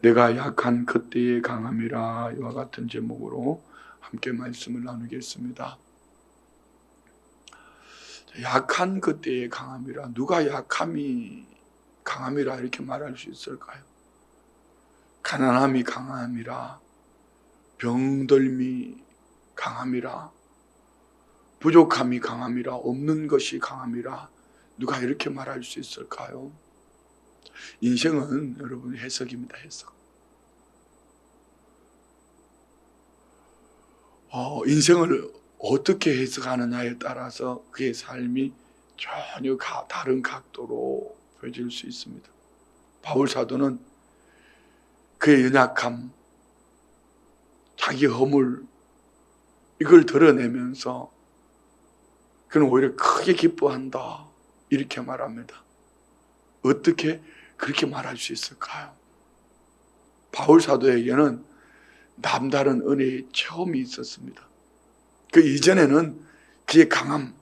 내가 약한 그때의 강함이라. 이와 같은 제목으로 함께 말씀을 나누겠습니다. 약한 그때의 강함이라. 누가 약함이 강함이라 이렇게 말할 수 있을까요? 가난함이 강함이라, 병들미 강함이라, 부족함이 강함이라, 없는 것이 강함이라, 누가 이렇게 말할 수 있을까요? 인생은 여러분 해석입니다. 해석. 인생을 어떻게 해석하느냐에 따라서 그의 삶이 전혀 다른 각도로 보여질 수 있습니다. 바울 사도는 그의 연약함, 자기 허물, 이걸 드러내면서 그는 오히려 크게 기뻐한다 이렇게 말합니다. 어떻게 그렇게 말할 수 있을까요? 바울 사도에게는 남다른 은혜의 체험이 있었습니다. 그 이전에는 그의 강함,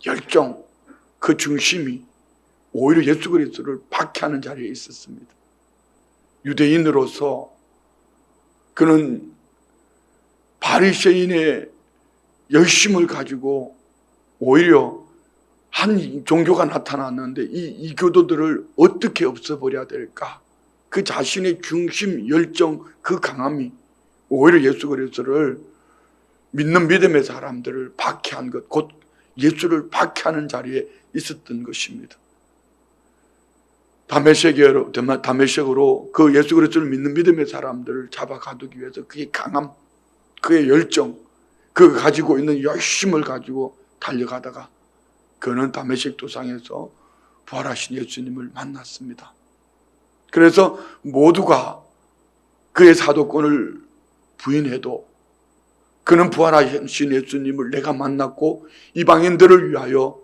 열정, 그 중심이 오히려 예수 그리스도를 박해하는 자리에 있었습니다. 유대인으로서 그는 바리새인의 열심을 가지고 오히려 한 종교가 나타났는데 이 교도들을 어떻게 없애버려야 될까? 그 자신의 중심, 열정, 그 강함이 오히려 예수 그리스도를 믿는 믿음의 사람들을 박해한 것, 곧 예수를 박해하는 자리에 있었던 것입니다. 다메섹으로 그 예수 그리스도를 믿는 믿음의 사람들을 잡아가두기 위해서 그의 강함, 그의 열정, 그가 가지고 있는 열심을 가지고 달려가다가 그는 다메섹 도상에서 부활하신 예수님을 만났습니다. 그래서 모두가 그의 사도권을 부인해도 그는 부활하신 예수님을 내가 만났고 이방인들을 위하여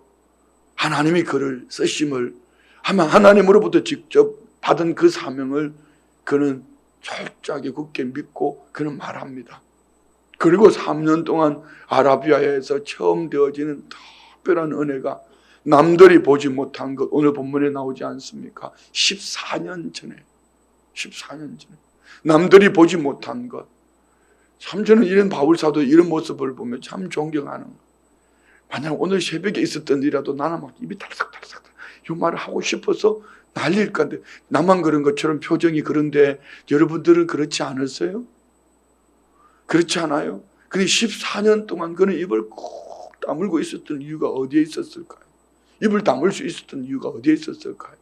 하나님이 그를 쓰심을 하면 하나님으로부터 직접 받은 그 사명을 그는 철저하게 굳게 믿고 그는 말합니다. 그리고 3년 동안 아라비아에서 처음 되어지는 특별한 은혜가 남들이 보지 못한 것, 오늘 본문에 나오지 않습니까? 14년 전에 남들이 보지 못한 것. 참 저는 이런 바울 사도 이런 모습을 보면 참 존경하는 것. 만약 오늘 새벽에 있었던 일이라도 나는 막 입이 달싹달싹 이 말을 하고 싶어서 난리일 건데, 나만 그런 것처럼 표정이 그런데 여러분들은 그렇지 않으세요? 그렇지 않아요? 근데 14년 동안 그는 입을 꾹 다물고 있었던 이유가 어디에 있었을까요? 입을 다물 수 있었던 이유가 어디에 있었을까요?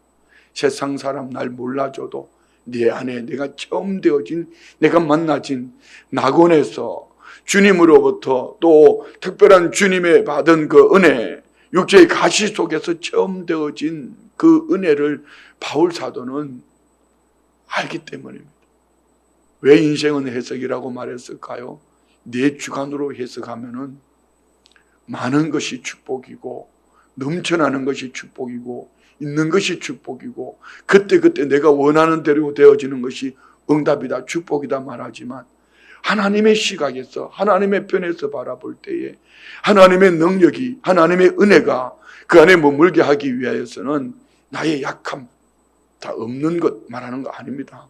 세상 사람 날 몰라줘도 내 안에 내가 처음 되어진, 내가 만나진 낙원에서 주님으로부터 또 특별한 주님의 받은 그 은혜, 육체의 가시 속에서 처음 되어진 그 은혜를 바울 사도는 알기 때문입니다. 왜 인생은 해석이라고 말했을까요? 내 주관으로 해석하면은 많은 것이 축복이고 넘쳐나는 것이 축복이고 있는 것이 축복이고 그때그때 내가 원하는 대로 되어지는 것이 응답이다, 축복이다 말하지만 하나님의 시각에서 하나님의 편에서 바라볼 때에 하나님의 능력이, 하나님의 은혜가 그 안에 머물게 하기 위하여서는 나의 약함 다 없는 것 말하는 거 아닙니다.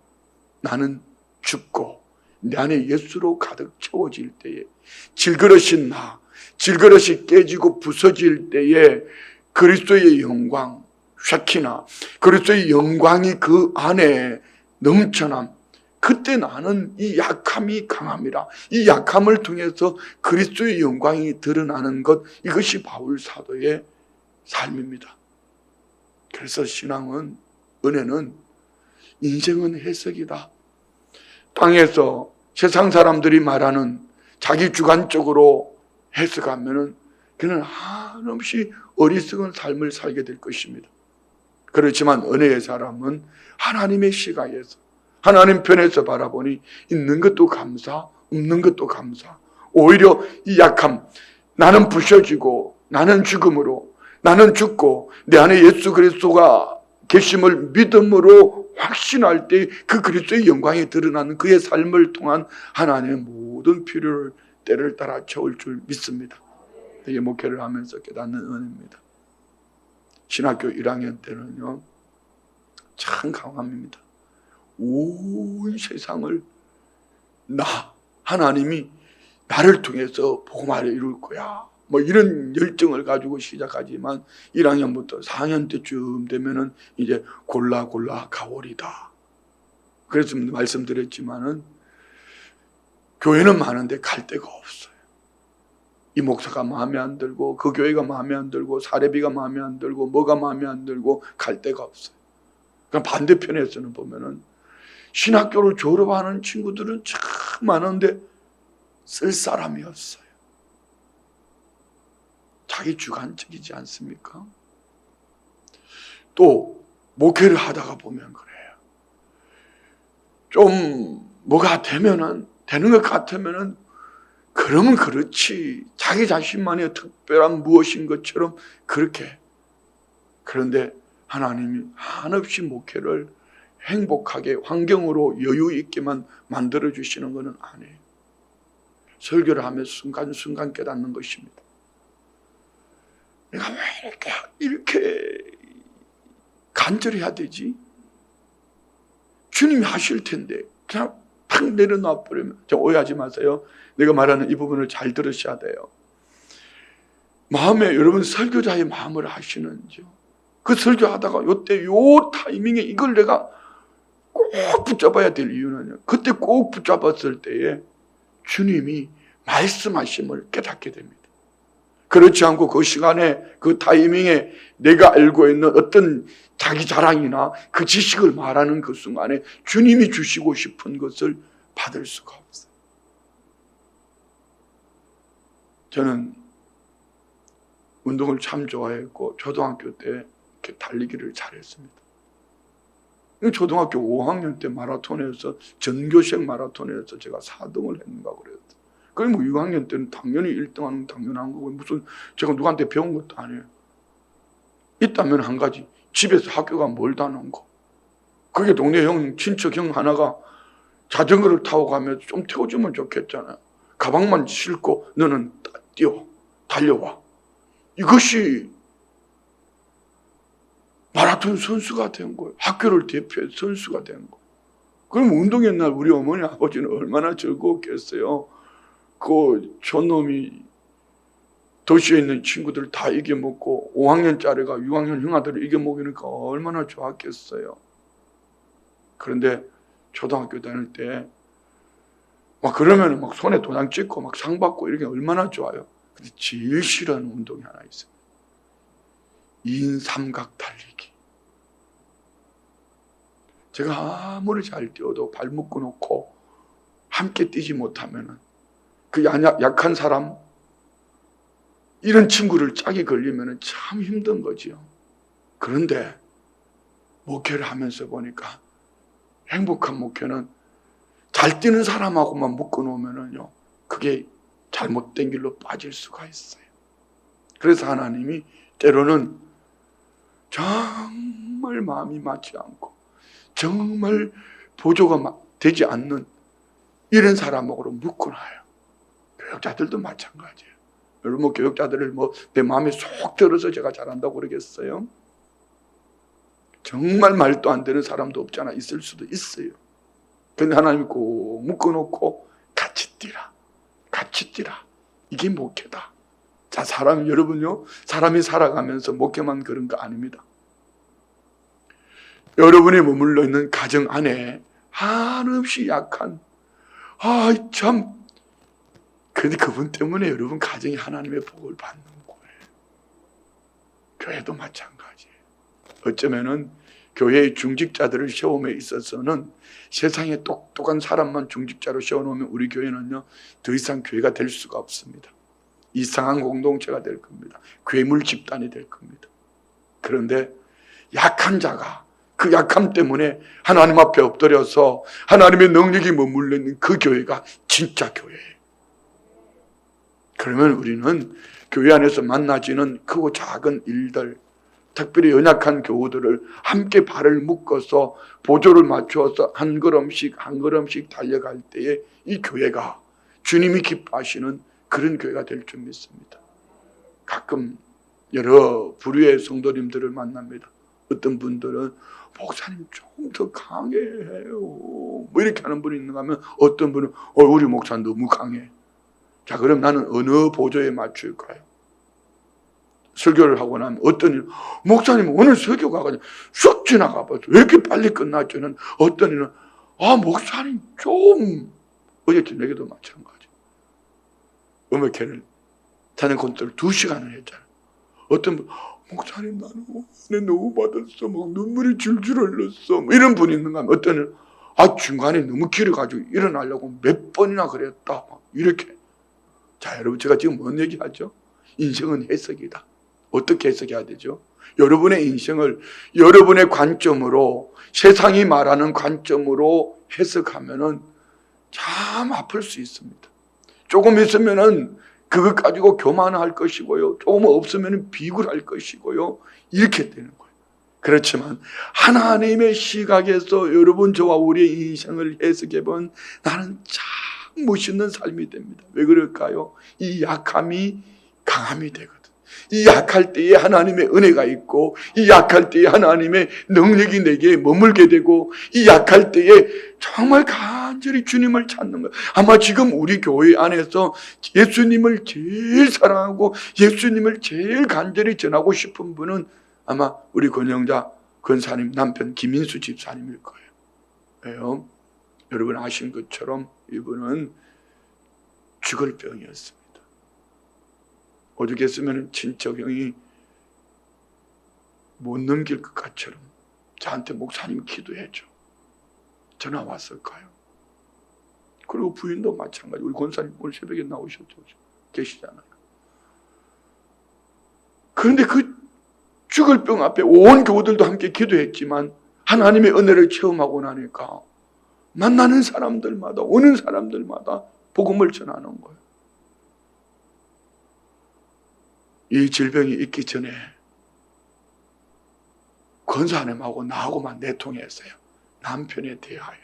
나는 죽고 내 안에 예수로 가득 채워질 때에 질그릇인 나, 질그릇이 깨지고 부서질 때에 그리스도의 영광, 쉐키나 그리스도의 영광이 그 안에 넘쳐남, 그때 나는 이 약함이 강함이라. 이 약함을 통해서 그리스도의 영광이 드러나는 것, 이것이 바울 사도의 삶입니다. 그래서 신앙은, 은혜는, 인생은 해석이다. 땅에서 세상 사람들이 말하는 자기 주관적으로 해석하면은 그는 한없이 어리석은 삶을 살게 될 것입니다. 그렇지만 은혜의 사람은 하나님의 시각에서, 하나님 편에서 바라보니 있는 것도 감사, 없는 것도 감사. 오히려 이 약함, 나는 부셔지고 나는 죽음으로, 나는 죽고 내 안에 예수 그리스도가 계심을 믿음으로 확신할 때 그 그리스도의 영광이 드러나는 그의 삶을 통한 하나님의 모든 필요를 때를 따라 채울 줄 믿습니다. 이게 목회를 하면서 깨닫는 은혜입니다. 신학교 1학년 때는요 참 강함입니다. 온 세상을 하나님이 나를 통해서 복음화를 이룰 거야. 뭐 이런 열정을 가지고 시작하지만 1학년부터 4학년 때쯤 되면은 이제 골라 가오리다. 그래서 말씀드렸지만은 교회는 많은데 갈 데가 없어요. 이 목사가 마음에 안 들고 그 교회가 마음에 안 들고 사례비가 마음에 안 들고 뭐가 마음에 안 들고 갈 데가 없어요. 그럼 반대편에서는 보면은 신학교를 졸업하는 친구들은 참 많은데 쓸 사람이 없어요. 자기 주관적이지 않습니까? 또 목회를 하다가 보면 그래요. 좀 뭐가 되는 것 같으면은 그러면 그렇지. 자기 자신만의 특별한 무엇인 것처럼 그렇게. 그런데 하나님이 한없이 목회를 행복하게 환경으로 여유 있게만 만들어 주시는 것은 아니에요. 설교를 하며 순간순간 깨닫는 것입니다. 내가 왜 이렇게 간절해야 되지? 주님이 하실 텐데 그냥 탁 내려놔 버리면, 오해하지 마세요. 내가 말하는 이 부분을 잘 들으셔야 돼요. 마음에 여러분 설교자의 마음을 하시는지요? 그 설교하다가 요때 요 타이밍에 이걸 내가 꼭 붙잡아야 될 이유는요, 그때 꼭 붙잡았을 때에 주님이 말씀하심을 깨닫게 됩니다. 그렇지 않고 그 시간에 그 타이밍에 내가 알고 있는 어떤 자기 자랑이나 그 지식을 말하는 그 순간에 주님이 주시고 싶은 것을 받을 수가 없어요. 저는 운동을 참 좋아했고 초등학교 때 이렇게 달리기를 잘했습니다. 초등학교 5학년 때 마라톤에서 전교생 마라톤에서 제가 4등을 했는가 그랬어요. 그럼 뭐 6학년 때는 당연히 1등하는 당연한 거고, 무슨 제가 누구한테 배운 것도 아니에요. 있다면 한 가지, 집에서 학교가 멀다는 거. 그게 동네 형, 친척 형 하나가 자전거를 타고 가면 좀 태워주면 좋겠잖아요. 가방만 싣고 너는 뛰어, 달려와. 이것이 마라톤 선수가 된 거예요. 학교를 대표해 선수가 된 거예요. 그럼 운동의 날 우리 어머니 아버지는 얼마나 즐거웠겠어요. 그 촌놈이 도시에 있는 친구들 다 이겨먹고 5학년짜리가 6학년 형아들을 이겨먹으니까 얼마나 좋았겠어요. 그런데 초등학교 다닐 때 막 그러면 막 손에 도장 찍고 막 상 받고 이런 게 얼마나 좋아요. 근데 제일 싫어하는 운동이 하나 있어요. 2인 삼각 달리기. 제가 아무리 잘 뛰어도 발 묶어 놓고 함께 뛰지 못하면은 그 약한 사람, 이런 친구를 짝이 걸리면 참 힘든 거지요. 그런데 목회를 하면서 보니까 행복한 목회는 잘 뛰는 사람하고만 묶어놓으면요, 그게 잘못된 길로 빠질 수가 있어요. 그래서 하나님이 때로는 정말 마음이 맞지 않고 정말 보조가 되지 않는 이런 사람하고 묶어놔요. 교육자들도 마찬가지예요. 여러분 뭐 교육자들을 내 마음에 쏙 들어서 제가 잘한다고 그러겠어요? 정말 말도 안 되는 사람도 없잖아. 있을 수도 있어요. 근데 하나님이 꼭 묶어놓고 같이 뛰라. 같이 뛰라. 이게 목회다. 자, 여러분요, 사람이 살아가면서 목회만 그런 거 아닙니다. 여러분이 머물러 있는 가정 안에 한없이 약한, 근데 그분 때문에 여러분 가정이 하나님의 복을 받는 거예요. 교회도 마찬가지예요. 어쩌면은 교회의 중직자들을 세움에 있어서는 세상에 똑똑한 사람만 중직자로 세워놓으면 우리 교회는요, 더 이상 교회가 될 수가 없습니다. 이상한 공동체가 될 겁니다. 괴물 집단이 될 겁니다. 그런데 약한 자가 그 약함 때문에 하나님 앞에 엎드려서 하나님의 능력이 머물러 있는 그 교회가 진짜 교회예요. 그러면 우리는 교회 안에서 만나지는 크고 작은 일들, 특별히 연약한 교우들을 함께 발을 묶어서 보조를 맞추어서 한 걸음씩 한 걸음씩 달려갈 때에 이 교회가 주님이 기뻐하시는 그런 교회가 될 줄 믿습니다. 가끔 여러 부류의 성도님들을 만납니다. 어떤 분들은 목사님 좀 더 강해해요. 뭐 이렇게 하는 분이 있는가 하면 어떤 분은 우리 목사 너무 강해. 자, 그럼 나는 어느 보조에 맞출까요? 설교를 하고 나면 어떤 일, 목사님 오늘 설교가 그냥 쑥 지나가 봐서 왜 이렇게 빨리 끝났지는 어떤 일은 목사님 좀 어제 저녁에도 마찬가지. 음악회를 자는 콘서트를 2시간을 했잖아요. 어떤 분 목사님 나는 은혜 너무 받았어. 막 눈물이 줄줄 흘렀어. 뭐 이런 분이 있는가 하면 어떤 일은 중간에 너무 길어가지고 일어나려고 몇 번이나 그랬다. 막 이렇게. 자, 여러분 제가 지금 뭔 얘기하죠? 인생은 해석이다. 어떻게 해석해야 되죠? 여러분의 인생을 여러분의 관점으로, 세상이 말하는 관점으로 해석하면은 참 아플 수 있습니다. 조금 있으면은 그것 가지고 교만할 것이고요. 조금 없으면 비굴할 것이고요. 이렇게 되는 거예요. 그렇지만 하나님의 시각에서 여러분 저와 우리의 인생을 해석해본 나는 참 멋있는 삶이 됩니다. 왜 그럴까요? 이 약함이 강함이 되거든. 이 약할 때에 하나님의 은혜가 있고, 이 약할 때에 하나님의 능력이 내게 머물게 되고, 이 약할 때에 정말 간절히 주님을 찾는 거예요. 아마 지금 우리 교회 안에서 예수님을 제일 사랑하고 예수님을 제일 간절히 전하고 싶은 분은 아마 우리 권영자 권사님 남편 김인수 집사님일 거예요. 왜요? 여러분 아신 것처럼 이분은 죽을 병이었습니다. 오죽했으면 친척 형이 못 넘길 것 같처럼 저한테 목사님 기도해줘. 전화 왔을까요? 그리고 부인도 마찬가지. 우리 권사님 오늘 새벽에 나오셨죠. 계시잖아요. 그런데 그 죽을 병 앞에 온 교우들도 함께 기도했지만 하나님의 은혜를 체험하고 나니까 만나는 사람들마다 오는 사람들마다 복음을 전하는 거예요. 이 질병이 있기 전에 권사님하고 나하고만 내통했어요. 남편에 대하여.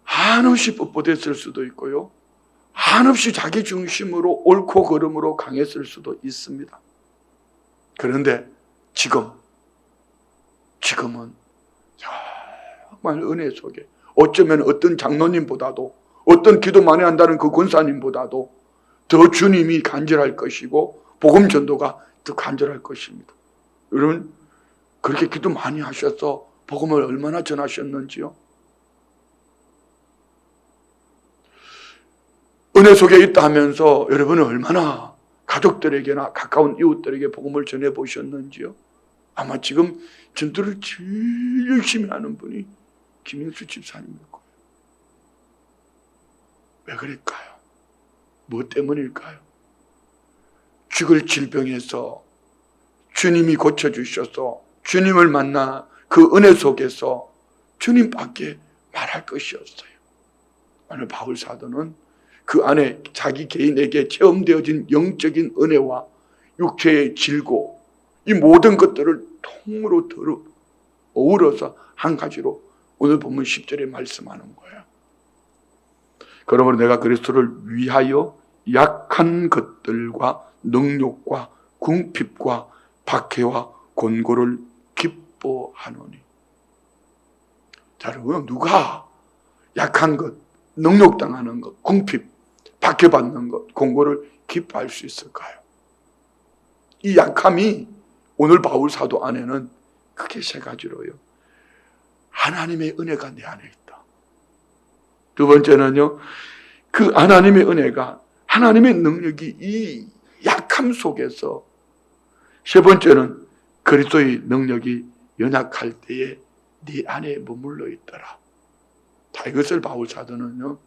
한없이 뻣뻣했을 수도 있고요. 한없이 자기 중심으로 옳고 그름으로 강했을 수도 있습니다. 그런데 지금은 정말 은혜 속에 어쩌면 어떤 장로님보다도 어떤 기도 많이 한다는 그 권사님보다도 더 주님이 간절할 것이고 복음 전도가 더 간절할 것입니다. 여러분 그렇게 기도 많이 하셔서 복음을 얼마나 전하셨는지요? 은혜 속에 있다 하면서 여러분은 얼마나 가족들에게나 가까운 이웃들에게 복음을 전해보셨는지요? 아마 지금 전도를 제일 열심히 하는 분이 김인수 집사님일 거예요. 왜 그럴까요? 뭐 때문일까요? 죽을 질병에서 주님이 고쳐주셔서 주님을 만나 그 은혜 속에서 주님밖에 말할 것이 없어요. 오늘 바울 사도는 그 안에 자기 개인에게 체험되어진 영적인 은혜와 육체의 질고 이 모든 것들을 통으로 어우러서 한 가지로 오늘 본문 10절에 말씀하는 거예요. 그러므로 내가 그리스도를 위하여 약한 것들과 능욕과 궁핍과 박해와 곤고를 기뻐하노니. 자, 여러분 누가 약한 것, 능욕당하는 것, 궁핍, 박해받는 것, 곤고를 기뻐할 수 있을까요? 이 약함이 오늘 바울 사도 안에는 크게 3가지로요. 하나님의 은혜가 내 안에 있다. 두 번째는요, 그 하나님의 은혜가, 하나님의 능력이 이 약함 속에서, 세 번째는 그리스도의 능력이 연약할 때에 네 안에 머물러 있더라. 자, 이것을 바울 사도는요,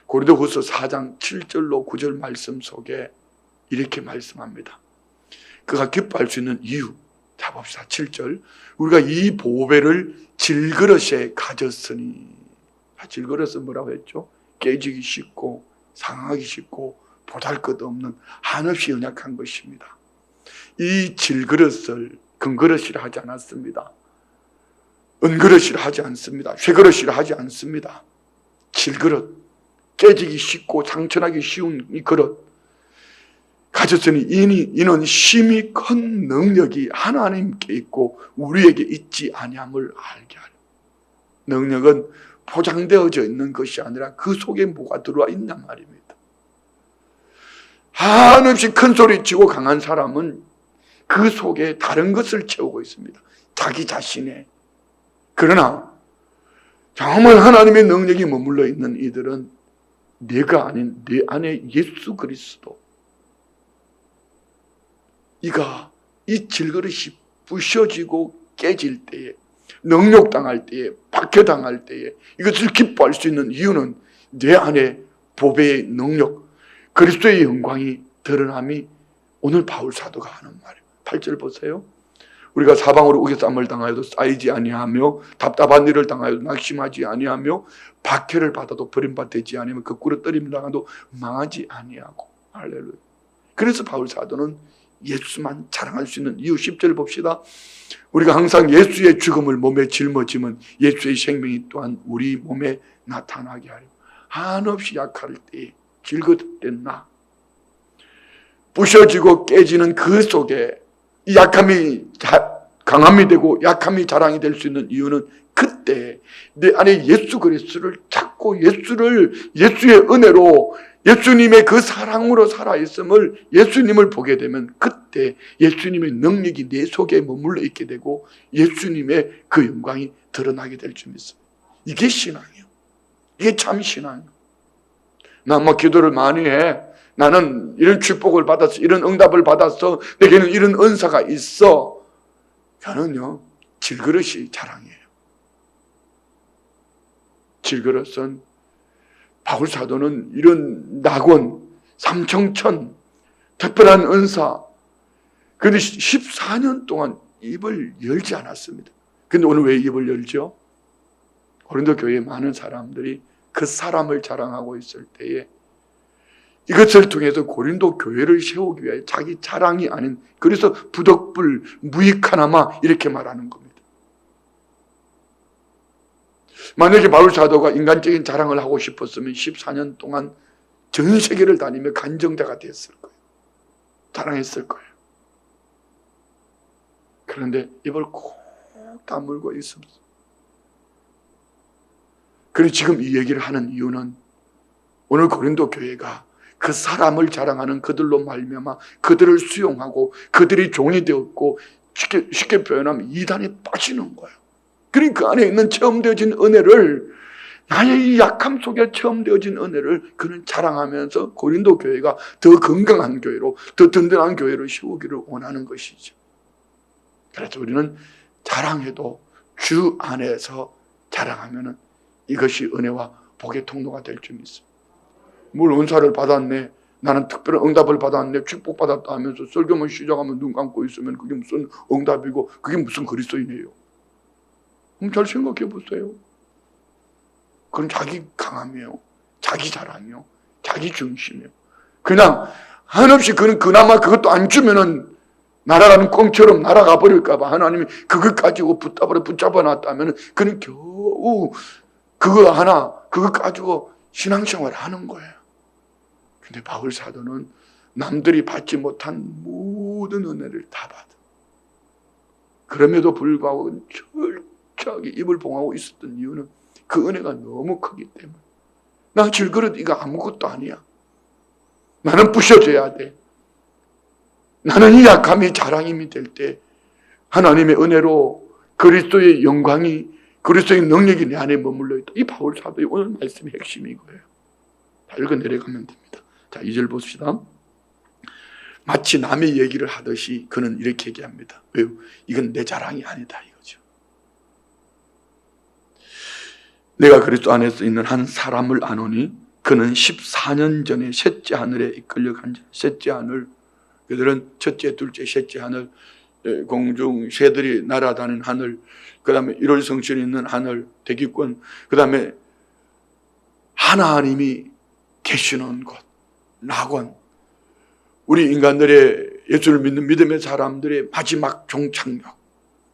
고린도후서 4장 7절로 9절 말씀 속에 이렇게 말씀합니다. 그가 기뻐할 수 있는 이유, 자 봅시다. 7절. 우리가 이 보배를 질그릇에 가졌으니. 질그릇은 뭐라고 했죠? 깨지기 쉽고 상하기 쉽고 보잘것없는 한없이 연약한 것입니다. 이 질그릇을 금그릇이라 하지 않았습니다. 은그릇이라 하지 않습니다. 쇠그릇이라 하지 않습니다. 질그릇, 깨지기 쉽고 상처나기 쉬운 이 그릇, 가졌으니 이는 심히 큰 능력이 하나님께 있고 우리에게 있지 아니함을 알게 하려. 능력은 포장되어져 있는 것이 아니라 그 속에 뭐가 들어와 있단 말입니다. 한없이 큰 소리 치고 강한 사람은 그 속에 다른 것을 채우고 있습니다. 자기 자신의. 그러나 정말 하나님의 능력이 머물러 있는 이들은 내가 아닌 내 안에 예수 그리스도, 이가 이 질그릇이 부셔지고 깨질 때에, 능욕당할 때에, 박해당할 때에 이것을 기뻐할 수 있는 이유는 내 안에 보배의 능력, 그리스도의 영광이 드러남이 오늘 바울 사도가 하는 말이에요. 8절 보세요. 우리가 사방으로 우겨쌈을 당하여도 쌓이지 아니하며 답답한 일을 당하여도 낙심하지 아니하며 박해를 받아도 버림받지 아니하며 거꾸로 떨림을 당하도 망하지 아니하고. 할렐루야. 그래서 바울 사도는 예수만 자랑할 수 있는 이유 10절 봅시다. 우리가 항상 예수의 죽음을 몸에 짊어지면 예수의 생명이 또한 우리 몸에 나타나게 하려. 한없이 약할 때에 질거된 나, 부셔지고 깨지는 그 속에 이 약함이 강함이 되고 약함이 자랑이 될 수 있는 이유는 그때 내 안에 예수 그리스도를 찾고 예수의 은혜로 예수님의 그 사랑으로 살아있음을, 예수님을 보게 되면 그때 예수님의 능력이 내 속에 머물러 있게 되고 예수님의 그 영광이 드러나게 될 줄 믿습니다. 이게 신앙이에요. 이게 참 신앙이에요. 나 뭐 기도를 많이 해. 나는 이런 축복을 받았어. 이런 응답을 받았어. 내게는 이런 은사가 있어. 저는요, 질그릇이 자랑이에요. 질그릇은 바울 사도는 이런 낙원, 삼청천, 특별한 은사, 그런데 14년 동안 입을 열지 않았습니다. 근데 오늘 왜 입을 열죠? 고린도 교회에 많은 사람들이 그 사람을 자랑하고 있을 때에 이것을 통해서 고린도 교회를 세우기 위해 자기 자랑이 아닌, 그래서 부덕불, 무익하나마 이렇게 말하는 겁니다. 만약에 바울 사도가 인간적인 자랑을 하고 싶었으면 14년 동안 전 세계를 다니며 간정자가 됐을 거예요. 자랑했을 거예요. 그런데 입을 꼭 다물고 있습니다. 그래서 지금 이 얘기를 하는 이유는 오늘 고린도 교회가 그 사람을 자랑하는 그들로 말미암아 그들을 수용하고 그들이 종이 되었고, 쉽게 표현하면 이단에 빠지는 거예요. 그러니까 그 안에 있는 체험되어진 은혜를, 나의 이 약함 속에 체험되어진 은혜를 그는 자랑하면서 고린도 교회가 더 건강한 교회로, 더 든든한 교회로 세우기를 원하는 것이죠. 그래서 우리는 자랑해도 주 안에서 자랑하면 이것이 은혜와 복의 통로가 될 줄 믿습니다. 뭘 은사를 받았네, 나는 특별한 응답을 받았네, 축복받았다 하면서 설교만 시작하면 눈 감고 있으면 그게 무슨 응답이고 그게 무슨 그리스도인이에요? 잘 생각해 보세요. 그건 자기 강함이에요. 자기 자랑이에요. 자기 중심이에요. 그냥 한없이 그는 그나마 그것도 안 주면은 날아가는 꽁처럼 날아가 버릴까봐 하나님이 그것 가지고 붙잡아 놨다면 그는 겨우 그거 가지고 신앙생활을 하는 거예요. 근데 바울 사도는 남들이 받지 못한 모든 은혜를 다 받아. 그럼에도 불구하고 철저하게 입을 봉하고 있었던 이유는 그 은혜가 너무 크기 때문에. 나 질그릇 이거 아무것도 아니야. 나는 부셔져야 돼. 나는 이 약함이 자랑임이 될 때 하나님의 은혜로 그리스도의 영광이, 그리스도의 능력이 내 안에 머물러 있다. 이 바울 사도의 오늘 말씀의 핵심이 이거예요. 다 읽어 내려가면 됩니다. 자, 2절 봅시다. 마치 남의 얘기를 하듯이 그는 이렇게 얘기합니다. 왜요? 이건 내 자랑이 아니다 이거죠. 내가 그리스도 안에서 있는 한 사람을 아노니 그는 14년 전에 셋째 하늘에 이끌려간 자. 셋째 하늘, 그들은 첫째, 둘째, 셋째 하늘, 공중 새들이 날아다니는 하늘, 그 다음에 1월 성신이 있는 하늘, 대기권, 그 다음에 하나님이 계시는 곳, 낙원. 우리 인간들의, 예수를 믿는 믿음의 사람들의 마지막 종착역,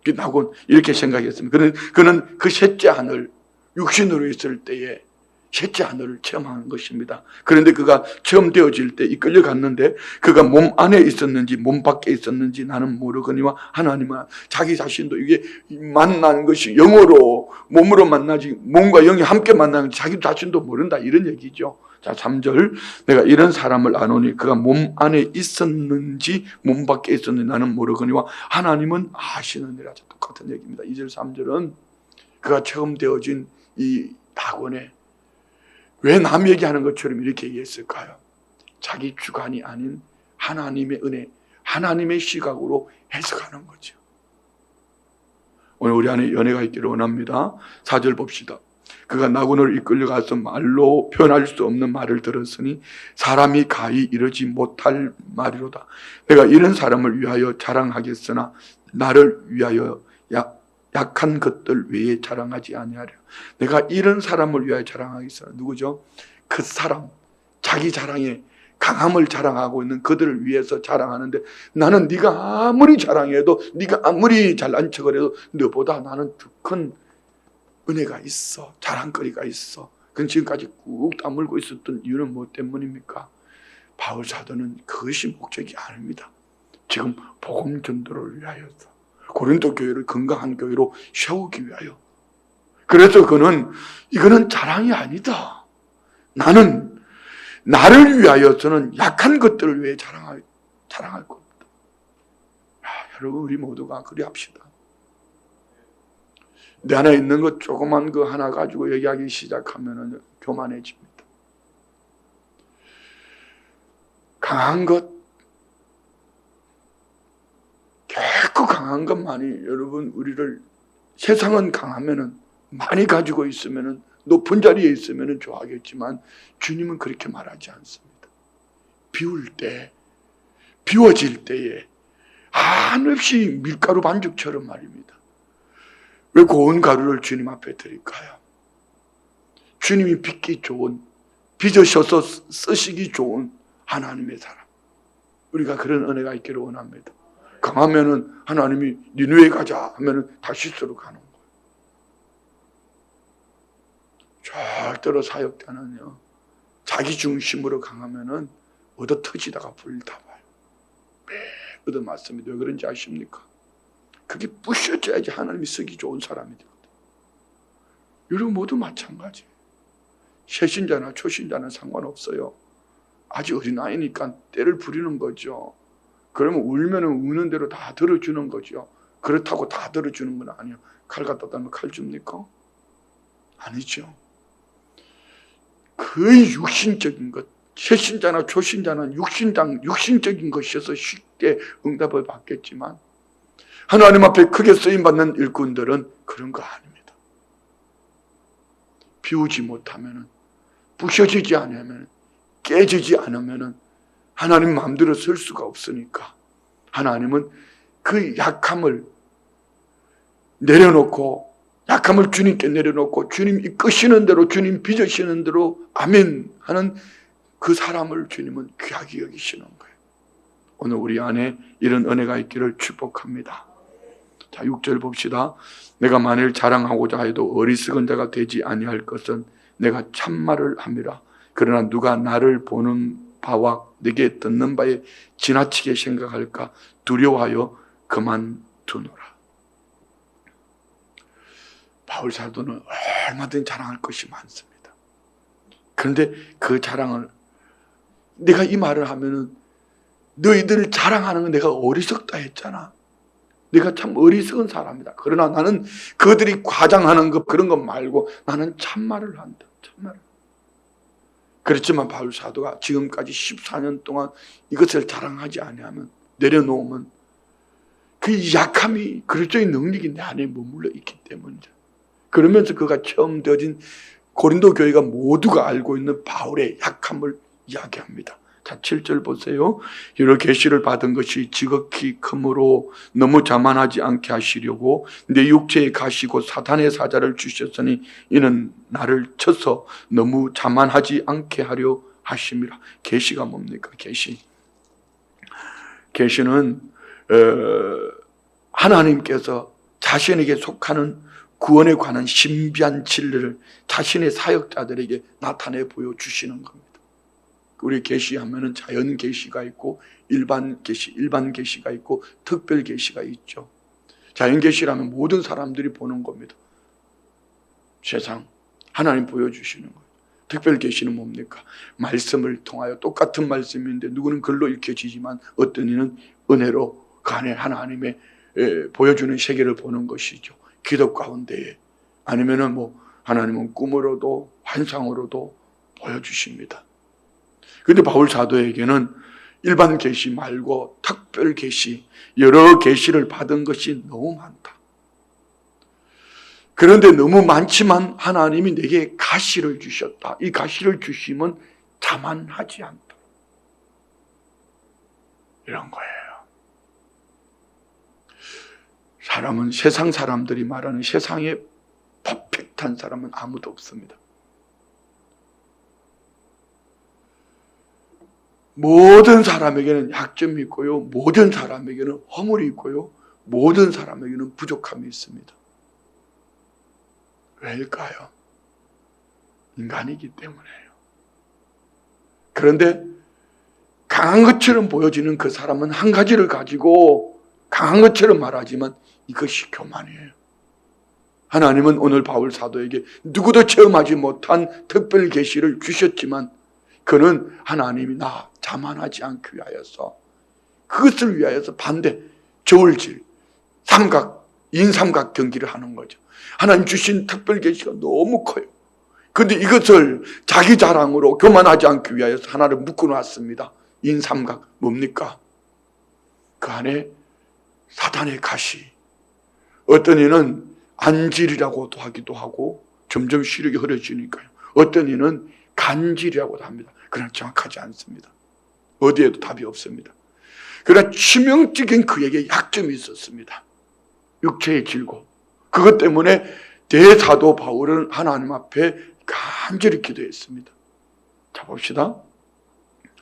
그 낙원, 이렇게 생각했습니다. 그는 그 셋째 하늘, 육신으로 있을 때에 셋째 하늘을 체험하는 것입니다. 그런데 그가 처음 되어질 때 이끌려 갔는데 그가 몸 안에 있었는지 몸 밖에 있었는지 나는 모르거니와 하나님은 자기 자신도 이게 만난 것이 영으로 몸으로 만나지 몸과 영이 함께 만나는 자기 자신도 모른다 이런 얘기죠. 자 3절 내가 이런 사람을 아노니 그가 몸 안에 있었는지 몸 밖에 있었는지 나는 모르거니와 하나님은 아시느니라. 똑같은 얘기입니다. 2절 3절은 그가 처음 되어진 이 낙원에 왜 남 얘기하는 것처럼 이렇게 얘기했을까요? 자기 주관이 아닌 하나님의 은혜, 하나님의 시각으로 해석하는 거죠. 오늘 우리 안에 연애가 있기를 원합니다. 4절 봅시다. 그가 낙원을 이끌려가서 말로 표현할 수 없는 말을 들었으니 사람이 가히 이르지 못할 말이로다. 내가 이런 사람을 위하여 자랑하겠으나 나를 위하여 약한 것들 외에 자랑하지 아니하려. 내가 이런 사람을 위하여 자랑하겠으나 누구죠? 그 사람, 자기 자랑에 강함을 자랑하고 있는 그들을 위해서 자랑하는데 나는 네가 아무리 자랑해도 네가 아무리 잘난 척을 해도 너보다 나는 더 큰 은혜가 있어. 자랑거리가 있어. 그건 지금까지 꾹 다물고 있었던 이유는 무엇 때문입니까? 바울 사도는 그것이 목적이 아닙니다. 지금 복음 전도를 위하여서 고린도 교회를 건강한 교회로 세우기 위하여. 그래서 그는 이거는 자랑이 아니다. 나는 나를 위하여서는 약한 것들을 위해 자랑할 겁니다. 여러분 우리 모두가 그리 합시다. 내 안에 있는 것 조그만 거 하나 가지고 얘기하기 시작하면 교만해집니다. 강한 것, 결코 강한 것만이 여러분 우리를 세상은 강하면은 많이 가지고 있으면은 높은 자리에 있으면은 좋아하겠지만 주님은 그렇게 말하지 않습니다. 비울 때, 비워질 때에 한없이 밀가루 반죽처럼 말입니다. 왜 고운 가루를 주님 앞에 드릴까요? 주님이 빚기 좋은, 빚으셔서 쓰시기 좋은 하나님의 사람. 우리가 그런 은혜가 있기를 원합니다. 강하면은 하나님이 니느웨 가자 하면은 다시스로 가는 거예요. 절대로 사역자는요, 자기 중심으로 강하면은 얻어 터지다가 불타봐요. 매일 얻어 맞습니다. 왜 그런지 아십니까? 그게 부셔져야지 하나님이 쓰기 좋은 사람이 되거든요. 여러분 모두 마찬가지예요. 새신자나 초신자는 상관없어요. 아직 어린아이니까 때를 부리는 거죠. 그러면 울면은 우는 대로 다 들어주는 거죠. 그렇다고 다 들어주는 건 아니에요. 칼 갖다 달면 칼 줍니까? 아니죠. 거의 육신적인 것, 새신자나 초신자는 육신적인 것이어서 쉽게 응답을 받겠지만 하나님 앞에 크게 쓰임받는 일꾼들은 그런 거 아닙니다. 비우지 못하면, 부셔지지 않으면, 깨지지 않으면 하나님 마음대로 쓸 수가 없으니까 하나님은 그 약함을 내려놓고, 약함을 주님께 내려놓고 주님 이끄시는 대로, 주님 빚으시는 대로 아멘 하는 그 사람을 주님은 귀하게 여기시는 거예요. 오늘 우리 안에 이런 은혜가 있기를 축복합니다. 자, 6절 봅시다. 내가 만일 자랑하고자 해도 어리석은 자가 되지 아니할 것은 내가 참말을 함이라. 그러나 누가 나를 보는 바와 내게 듣는 바에 지나치게 생각할까 두려워하여 그만두노라. 바울 사도는 얼마든지 자랑할 것이 많습니다. 그런데 그 자랑을, 내가 이 말을 하면은 너희들 자랑하는 건 내가 어리석다 했잖아. 내가 참 어리석은 사람이다. 그러나 나는 그들이 과장하는 것, 그런 것 말고 나는 참말을 한다. 참말을. 그렇지만 바울 사도가 지금까지 14년 동안 이것을 자랑하지 아니하면, 내려놓으면 그 약함이, 그리스도의 능력이 내 안에 머물러 있기 때문이죠. 그러면서 그가 처음 되어진 고린도 교회가 모두가 알고 있는 바울의 약함을 이야기합니다. 자, 7절 보세요. 여러 계시를 받은 것이 지극히 크므로 너무 자만하지 않게 하시려고 내 육체에 가시고 사탄의 사자를 주셨으니 이는 나를 쳐서 너무 자만하지 않게 하려 하심이라. 계시가 뭡니까? 계시는 하나님께서 자신에게 속하는 구원에 관한 신비한 진리를 자신의 사역자들에게 나타내 보여주시는 겁니다. 우리 계시하면은 자연 계시가 있고 일반 계시가 있고 특별 계시가 있죠. 자연 계시라면 모든 사람들이 보는 겁니다. 세상 하나님 보여주시는 거예요. 특별 계시는 뭡니까? 말씀을 통하여 똑같은 말씀인데 누구는 글로 읽혀지지만 어떤 이는 은혜로 그 안에 하나님의 보여주는 세계를 보는 것이죠. 기도 가운데에 아니면은 하나님은 꿈으로도 환상으로도 보여주십니다. 그런데 바울 사도에게는 일반 계시 말고 특별 계시, 여러 계시를 받은 것이 너무 많다. 그런데 너무 많지만 하나님이 내게 가시를 주셨다. 이 가시를 주시면 자만하지 않다. 이런 거예요. 사람은 세상 사람들이 말하는 세상에 퍼펙트한 사람은 아무도 없습니다. 모든 사람에게는 약점이 있고요. 모든 사람에게는 허물이 있고요. 모든 사람에게는 부족함이 있습니다. 왜일까요? 인간이기 때문에요. 그런데 강한 것처럼 보여지는 그 사람은 한 가지를 가지고 강한 것처럼 말하지만 이것이 교만이에요. 하나님은 오늘 바울 사도에게 누구도 체험하지 못한 특별 계시를 주셨지만 그는 하나님이 나 자만하지 않기 위하여서 그것을 위하여서 반대 저울질 인삼각 경기를 하는 거죠. 하나님 주신 특별 계시가 너무 커요. 그런데 이것을 자기 자랑으로 교만하지 않기 위하여서 하나를 묶어놨습니다. 인삼각 뭡니까? 그 안에 사탄의 가시, 어떤 이는 안질이라고도 하기도 하고 점점 시력이 흐려지니까요. 어떤 이는 간질이라고도 합니다. 그러나 정확하지 않습니다. 어디에도 답이 없습니다. 그러나 치명적인 그에게 약점이 있었습니다. 육체의 질고. 그것 때문에 대사도 바울은 하나님 앞에 간절히 기도했습니다. 자 봅시다.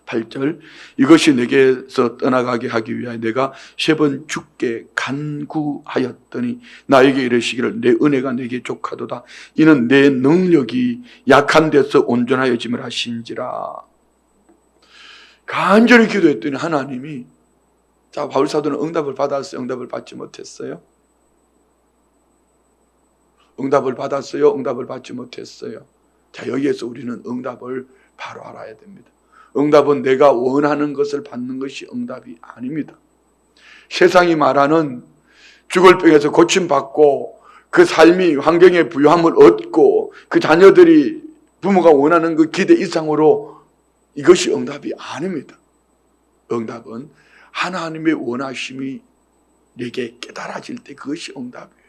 8절 이것이 내게서 떠나가게 하기 위하여 내가 3번 주께 간구하였더니 나에게 이르시기를 내 은혜가 내게 족하도다. 이는 내 능력이 약한 데서 온전하여짐을 하신지라. 간절히 기도했더니 하나님이 자 바울 사도는 응답을 받았어요? 응답을 받지 못했어요? 응답을 받았어요? 응답을 받지 못했어요? 자 여기에서 우리는 응답을 바로 알아야 됩니다. 응답은 내가 원하는 것을 받는 것이 응답이 아닙니다. 세상이 말하는 죽을 병에서 고침받고 그 삶이 환경의 부유함을 얻고 그 자녀들이 부모가 원하는 그 기대 이상으로 이것이 응답이 아닙니다. 응답은 하나님의 원하심이 내게 깨달아질 때 그것이 응답이에요.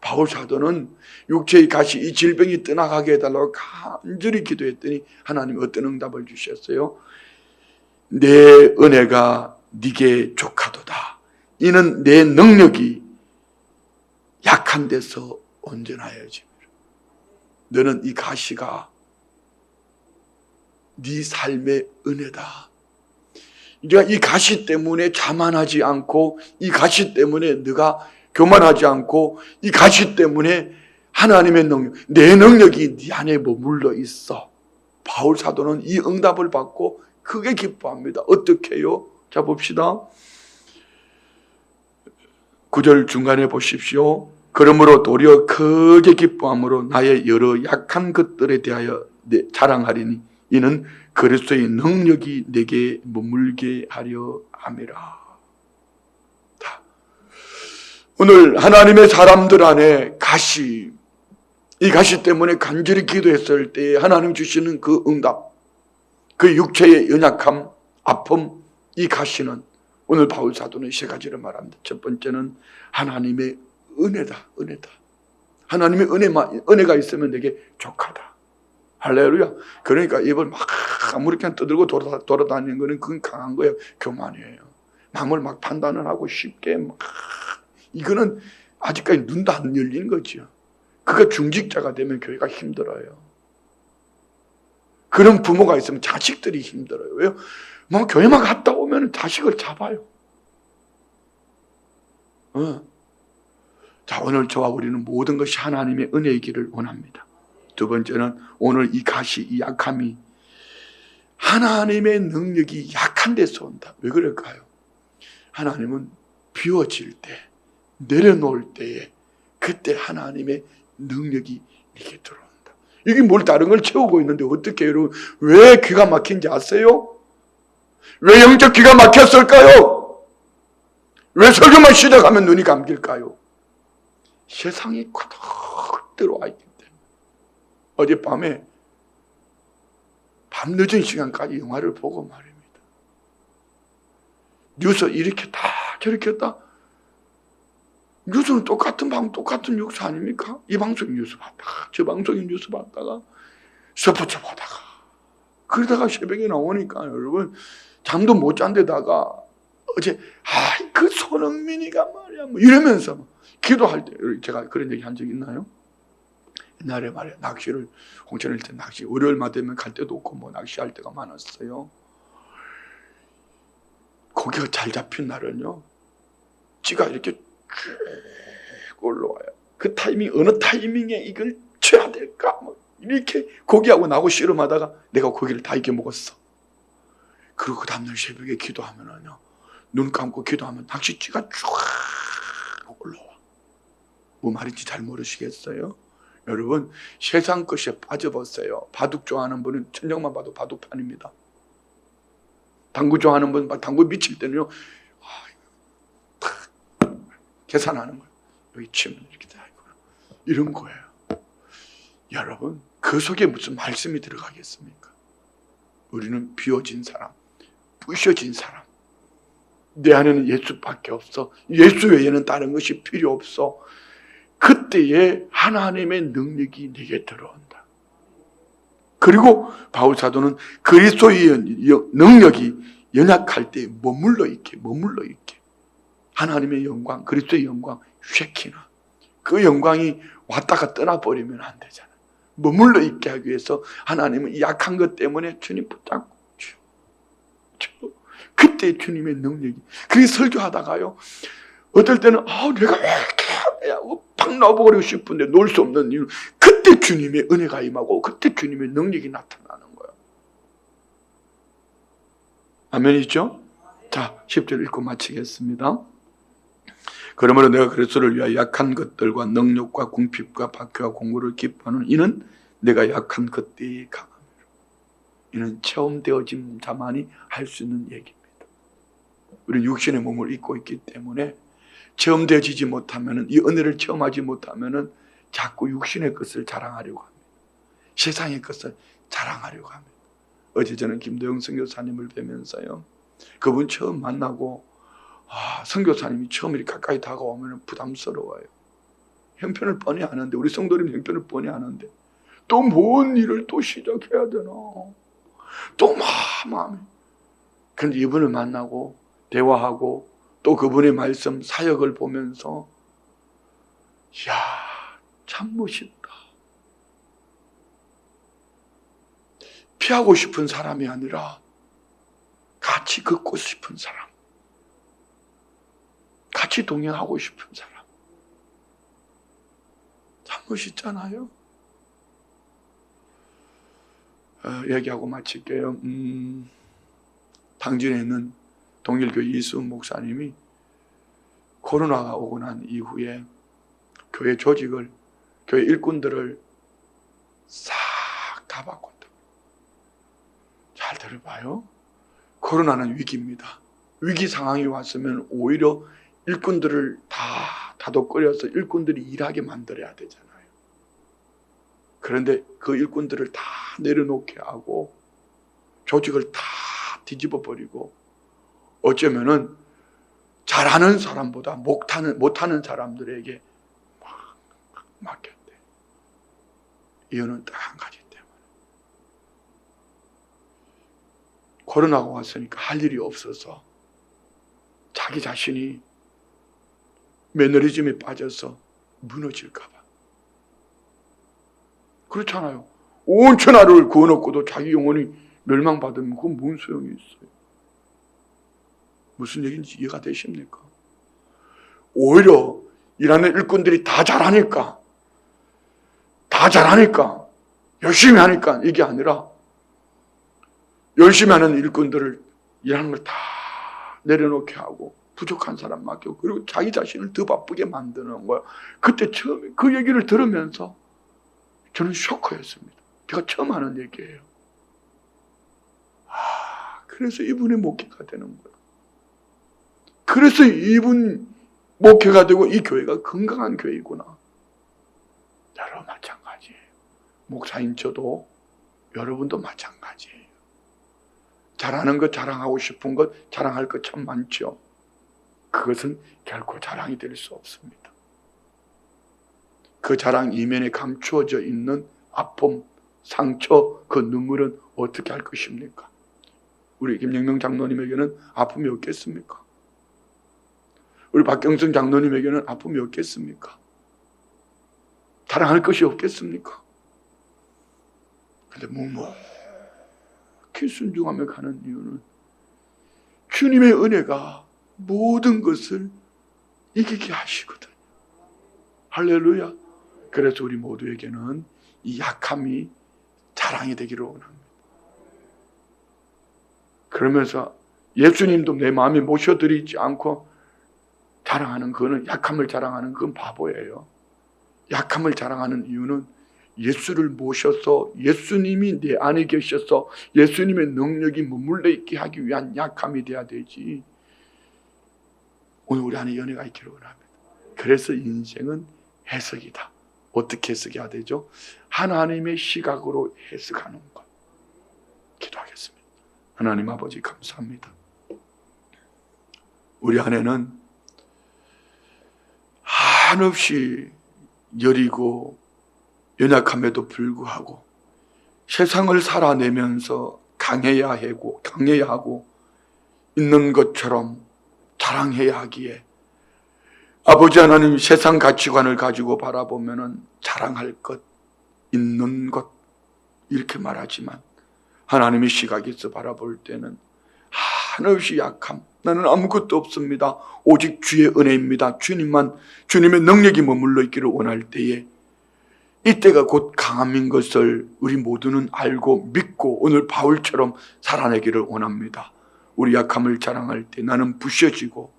바울 사도는 육체의 가시 이 질병이 떠나가게 해달라고 간절히 기도했더니 하나님이 어떤 응답을 주셨어요? 내 은혜가 네게 족하도다. 이는 내 능력이 약한 데서 온전하여짐이라. 너는 이 가시가 네 삶의 은혜다. 네가 이 가시 때문에 자만하지 않고 이 가시 때문에 네가 교만하지 않고 이 가시 때문에 하나님의 능력, 내 능력이 네 안에 머물러 있어. 바울 사도는 이 응답을 받고 크게 기뻐합니다. 어떻게 해요? 자 봅시다. 9절 중간에 보십시오. 그러므로 도리어 크게 기뻐함으로 나의 여러 약한 것들에 대하여 자랑하리니 이는 그리스도의 능력이 내게 머물게 하려 함이라. 오늘 하나님의 사람들 안에 가시, 이 가시 때문에 간절히 기도했을 때 하나님 주시는 그 응답, 그 육체의 연약함, 아픔, 이 가시는 오늘 바울 사도는 3가지를 말합니다. 첫 번째는 하나님의 은혜다. 은혜다. 하나님의 은혜가 있으면 내게 족하다. 할렐루야. 그러니까 입을 막 아무렇게나 떠들고 돌아다니는 거는 그건 강한 거예요. 교만이에요. 남을 막 판단을 하고 쉽게 막 이거는 아직까지 눈도 안 열린 거죠. 그가 중직자가 되면 교회가 힘들어요. 그런 부모가 있으면 자식들이 힘들어요. 왜요? 뭐 교회만 갔다 오면 자식을 잡아요. 자, 오늘 저와 우리는 모든 것이 하나님의 은혜이기를 원합니다. 두 번째는 오늘 이 가시, 이 약함이 하나님의 능력이 약한 데서 온다. 왜 그럴까요? 하나님은 비워질 때, 내려놓을 때에 그때 하나님의 능력이 이렇게 들어온다. 이게 뭘 다른 걸 채우고 있는데 어떻게 여러분 왜 귀가 막힌지 아세요? 왜 영적 귀가 막혔을까요? 왜 설교만 시작하면 눈이 감길까요? 세상이 가득 들어와 있기 때문에. 어젯밤에 밤늦은 시간까지 영화를 보고 말입니다. 뉴스 이렇게 다 저렇게 했다. 뉴스는 똑같은 똑같은 뉴스 아닙니까? 이 방송이 뉴스 봤다가 저 방송이 뉴스 봤다가 스포츠 보다가 그러다가 새벽에 나오니까 여러분 잠도 못 잔 데다가 어제 그 손흥민이가 말이야 뭐 이러면서 기도할 때 제가 그런 얘기 한 적 있나요? 옛날에 말이야 낚시를 홍천일 때 낚시 월요일만 되면 갈 데도 없고 뭐 낚시할 때가 많았어요. 고기가 잘 잡힌 날은요 찌가 이렇게 쭉 올라와요. 그 타이밍 어느 타이밍에 이걸 쳐야 될까 뭐 이렇게 고기하고 나하고 씨름하다가 내가 고기를 다 이겨 먹었어. 그리고 그 다음날 새벽에 기도하면은요 눈 감고 기도하면 낚시찌가 쭉 올라와. 뭐 말인지 잘 모르시겠어요? 여러분 세상 것에 빠져보세요. 바둑 좋아하는 분은 천장만 봐도 바둑판입니다. 당구 좋아하는 분 당구 미칠 때는요 계산하는 거예요. 여기 치면 이렇게 돼 있구나. 이런 거예요. 여러분 그 속에 무슨 말씀이 들어가겠습니까? 우리는 비워진 사람, 부셔진 사람. 내 안에는 예수밖에 없어. 예수 외에는 다른 것이 필요 없어. 그때에 하나님의 능력이 내게 들어온다. 그리고 바울 사도는 그리스도의 능력이 연약할 때 머물러 있게. 하나님의 영광, 그리스도의 영광, 쉐키나. 그 영광이 왔다가 떠나버리면 안 되잖아요. 머물러 있게 하기 위해서 하나님은 약한 것 때문에 주님 붙잡고 그때 주님의 능력이. 그래서 설교하다가요 어떨 때는 내가 왜 이렇게 하냐고 팍 놔버리고 싶은데 놓을 수 없는 이유. 그때 주님의 은혜가 임하고 그때 주님의 능력이 나타나는 거예요. 아멘이죠? 자, 10절 읽고 마치겠습니다. 그러므로 내가 그리스도를 위하여 약한 것들과 능력과 궁핍과 박해와 공고를 기뻐하는 이는 내가 약한 그때의 강함이라. 이는 체험되어진 자만이 할 수 있는 얘기입니다. 우리는 육신의 몸을 입고 있기 때문에 체험되어지지 못하면, 이 은혜를 체험하지 못하면 자꾸 육신의 것을 자랑하려고 합니다. 세상의 것을 자랑하려고 합니다. 어제 저는 김도영 선교사님을 뵈면서요 그분 처음 만나고 선교사님이 처음 이렇게 가까이 다가오면 부담스러워요. 형편을 뻔히 아는데, 우리 성도님 형편을 뻔히 아는데 또 뭔 일을 또 시작해야 되나 또 마음이. 그런데 이분을 만나고 대화하고 또 그분의 말씀 사역을 보면서 이야 참 멋있다. 피하고 싶은 사람이 아니라 같이 걷고 싶은 사람, 같이 동행하고 싶은 사람. 참 멋있잖아요. 얘기하고 마칠게요. 당진에 있는 동일교회 이수은 목사님이 코로나가 오고 난 이후에 교회 조직을, 교회 일꾼들을 싹 다 바꿨다. 잘 들어봐요. 코로나는 위기입니다. 위기 상황이 왔으면 오히려 일꾼들을 다 다독거려서 일꾼들이 일하게 만들어야 되잖아요. 그런데 그 일꾼들을 다 내려놓게 하고 조직을 다 뒤집어 버리고 어쩌면은 잘하는 사람보다 못하는 사람들에게 막 맡겼대. 이유는 딱 한 가지 때문에. 코로나가 왔으니까 할 일이 없어서 자기 자신이 매너리즘에 빠져서 무너질까 봐. 그렇잖아요. 온 천하를 구워놓고도 자기 영혼이 멸망받으면 그건 뭔 소용이 있어요? 무슨 얘기인지 이해가 되십니까? 오히려 일하는 일꾼들이 다 잘하니까 열심히 하니까 이게 아니라 열심히 하는 일꾼들을 일하는 걸 다 내려놓게 하고 부족한 사람 맡기고 그리고 자기 자신을 더 바쁘게 만드는 거예요. 그때 처음에 그 얘기를 들으면서 저는 쇼크였습니다. 제가 처음 하는 얘기예요. 그래서 이분의 목회가 되는 거예요. 그래서 이분 목회가 되고 이 교회가 건강한 교회이구나. 여러분 마찬가지예요. 목사인 저도 여러분도 마찬가지예요. 잘하는 것, 자랑하고 싶은 것, 자랑할 것 참 많죠. 그것은 결코 자랑이 될 수 없습니다. 그 자랑 이면에 감추어져 있는 아픔, 상처, 그 눈물은 어떻게 할 것입니까? 우리 김영명 장로님에게는 아픔이 없겠습니까? 우리 박경성 장로님에게는 아픔이 없겠습니까? 자랑할 것이 없겠습니까? 그런데 묵묵히 순종하며 가는 이유는 주님의 은혜가 모든 것을 이기게 하시거든요. 할렐루야. 그래서 우리 모두에게는 이 약함이 자랑이 되기를 원합니다. 그러면서 예수님도 내 마음에 모셔드리지 않고 자랑하는 그거는 약함을 자랑하는 그건 바보예요. 약함을 자랑하는 이유는 예수를 모셔서 예수님이 내 안에 계셔서 예수님의 능력이 머물러 있게 하기 위한 약함이 돼야 되지. 오늘 우리 안에 연애가 있기를 원합니다. 그래서 인생은 해석이다. 어떻게 해석해야 되죠? 하나님의 시각으로 해석하는 것. 기도하겠습니다. 하나님 아버지 감사합니다. 우리 안에는 한없이 여리고 연약함에도 불구하고 세상을 살아내면서 강해야 하고 있는 것처럼 자랑해야 하기에 아버지 하나님 세상 가치관을 가지고 바라보면은 자랑할 것, 있는 것 이렇게 말하지만 하나님의 시각에서 바라볼 때는 한없이 약함, 나는 아무것도 없습니다. 오직 주의 은혜입니다. 주님의 능력이 머물러 있기를 원할 때에 이때가 곧 강함인 것을 우리 모두는 알고 믿고 오늘 바울처럼 살아내기를 원합니다. 우리 약함을 자랑할 때 나는 부셔지고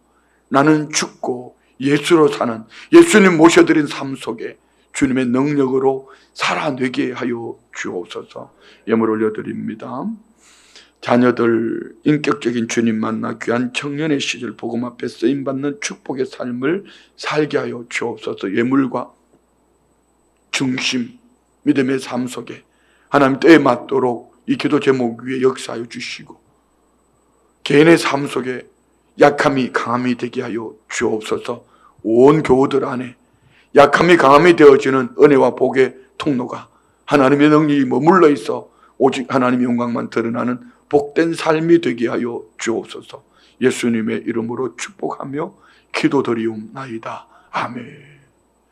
나는 죽고 예수로 사는 예수님 모셔드린 삶 속에 주님의 능력으로 살아내게 하여 주옵소서. 예물 올려드립니다. 자녀들 인격적인 주님 만나 귀한 청년의 시절 복음 앞에 쓰임받는 축복의 삶을 살게 하여 주옵소서. 예물과 중심, 믿음의 삶 속에 하나님 때에 맞도록 이 기도 제목 위에 역사하여 주시고 개인의 삶 속에 약함이 강함이 되게 하여 주옵소서. 온 교우들 안에 약함이 강함이 되어지는 은혜와 복의 통로가 하나님의 능력이 머물러 있어 오직 하나님의 영광만 드러나는 복된 삶이 되게 하여 주옵소서. 예수님의 이름으로 축복하며 기도드리옵나이다. 아멘.